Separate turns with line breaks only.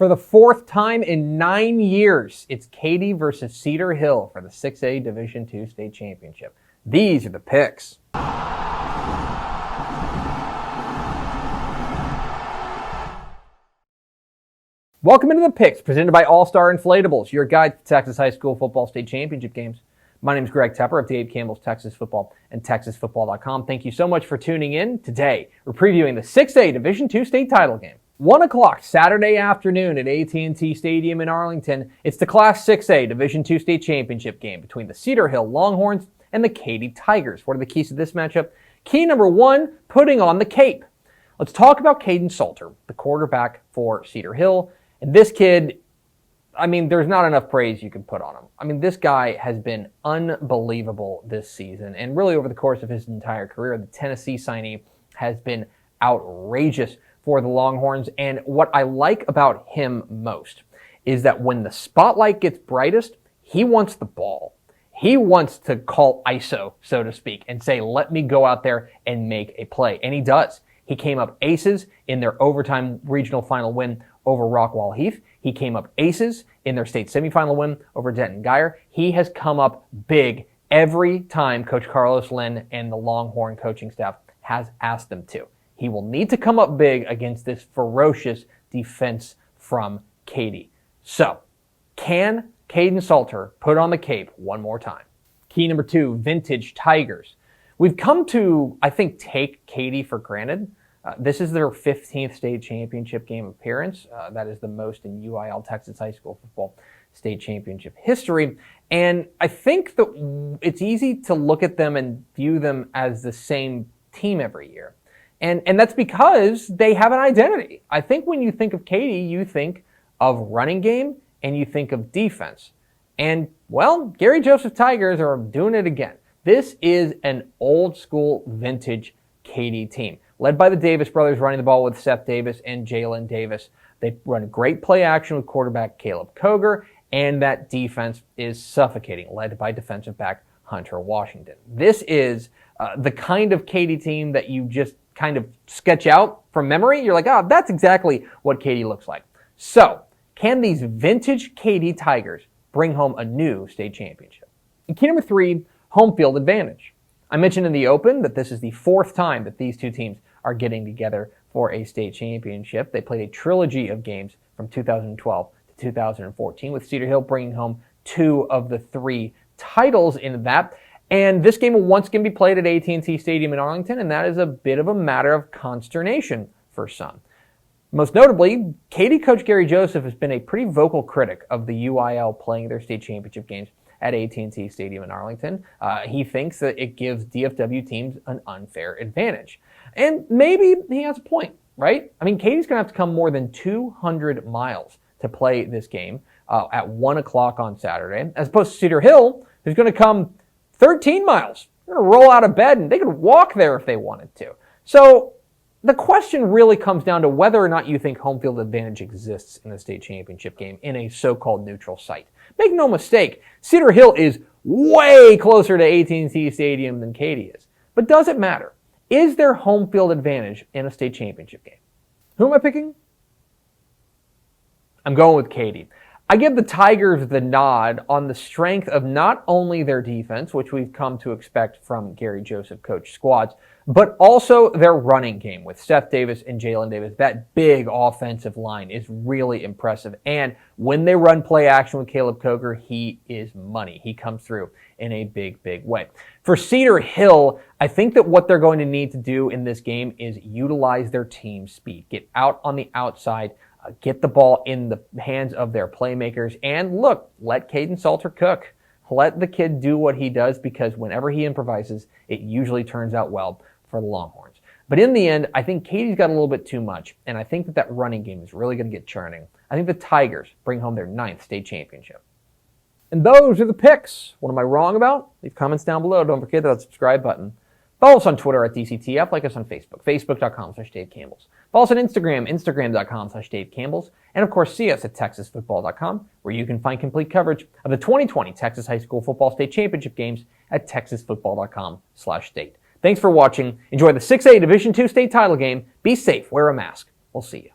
For the fourth time in 9 years, it's Katy versus Cedar Hill for the 6A Division II State Championship. These are the picks. Welcome into the picks, presented by All-Star Inflatables, your guide to Texas High School Football State Championship games. My name is Greg Tepper of Dave Campbell's Texas Football and TexasFootball.com. Thank you so much for tuning in. Today, we're previewing the 6A Division II State title game. 1 o'clock Saturday afternoon at AT&T Stadium in Arlington. It's the Class 6A Division II State Championship game between the Cedar Hill Longhorns and the Katy Tigers. What are the keys to this matchup? Key number one, putting on the cape. Let's talk about Caden Salter, the quarterback for Cedar Hill. And this kid, there's not enough praise you can put on him. This guy has been unbelievable this season. And really over the course of his entire career, the Tennessee signee has been outrageous for the Longhorns. And what I like about him most is that when the spotlight gets brightest, he wants the ball. He wants to call ISO, so to speak, and say, let me go out there and make a play. And he does. He came up aces in their overtime regional final win over Rockwall Heath. He came up aces in their state semifinal win over Denton Guyer. He has come up big every time Coach Carlos Lynn and the Longhorn coaching staff has asked him to. He will need to come up big against this ferocious defense from Katy. So, can Caden Salter put on the cape one more time? Key number two, Vintage Tigers. We've come to, I think, take Katy for granted. This is their 15th state championship game appearance. That is the most in UIL Texas High School Football State Championship history. And I think that it's easy to look at them and view them as the same team every year. And that's because they have an identity. I think when you think of Katy, you think of running game and you think of defense. And, well, Gary Joseph Tigers are doing it again. This is an old school vintage Katy team, led by the Davis brothers running the ball with Seth Davis and Jalen Davis. They run great play action with quarterback Caleb Koger, and that defense is suffocating, led by defensive back Hunter Washington. This is the kind of Katy team that you just kind of sketch out from memory. You're like, that's exactly what Katy looks like. So, can these vintage Katy Tigers bring home a new state championship? And key number three, home field advantage. I mentioned in the open that this is the fourth time that these two teams are getting together for a state championship. They played a trilogy of games from 2012 to 2014, with Cedar Hill bringing home 2 of the 3 titles in that. And this game will once again be played at AT&T Stadium in Arlington, and that is a bit of a matter of consternation for some. Most notably, Katy coach Gary Joseph has been a pretty vocal critic of the UIL playing their state championship games at AT&T Stadium in Arlington. He thinks that it gives DFW teams an unfair advantage. And maybe he has a point, right? Katy's going to have to come more than 200 miles to play this game at 1 o'clock on Saturday, as opposed to Cedar Hill, who's going to come 13 miles. They're going to roll out of bed, and they could walk there if they wanted to. So the question really comes down to whether or not you think home field advantage exists in a state championship game in a so-called neutral site. Make no mistake, Cedar Hill is way closer to AT&T Stadium than Katy is. But does it matter? Is there home field advantage in a state championship game? Who am I picking? I'm going with Katy. I give the Tigers the nod on the strength of not only their defense, which we've come to expect from Gary Joseph coach squads, but also their running game with Seth Davis and Jalen Davis. That big offensive line is really impressive. And when they run play action with Caleb Koger, he is money. He comes through in a big, big way. For Cedar Hill, I think that what they're going to need to do in this game is utilize their team speed. Get out on the outside, get the ball in the hands of their playmakers, and look, let Caden Salter cook. Let the kid do what he does, because whenever he improvises, it usually turns out well for the Longhorns. But in the end, I think Katy's got a little bit too much, and I think that running game is really going to get churning. I think the Tigers bring home their 9th state championship. And those are the picks. What am I wrong about? Leave comments down below. Don't forget that subscribe button. Follow us on Twitter at DCTF. Like us on Facebook, facebook.com/Dave Campbell's. Follow us on Instagram, instagram.com/Dave Campbell's. And of course, see us at TexasFootball.com, where you can find complete coverage of the 2020 Texas High School Football State Championship games at TexasFootball.com/state. Thanks for watching. Enjoy the 6A Division II state title game. Be safe. Wear a mask. We'll see you.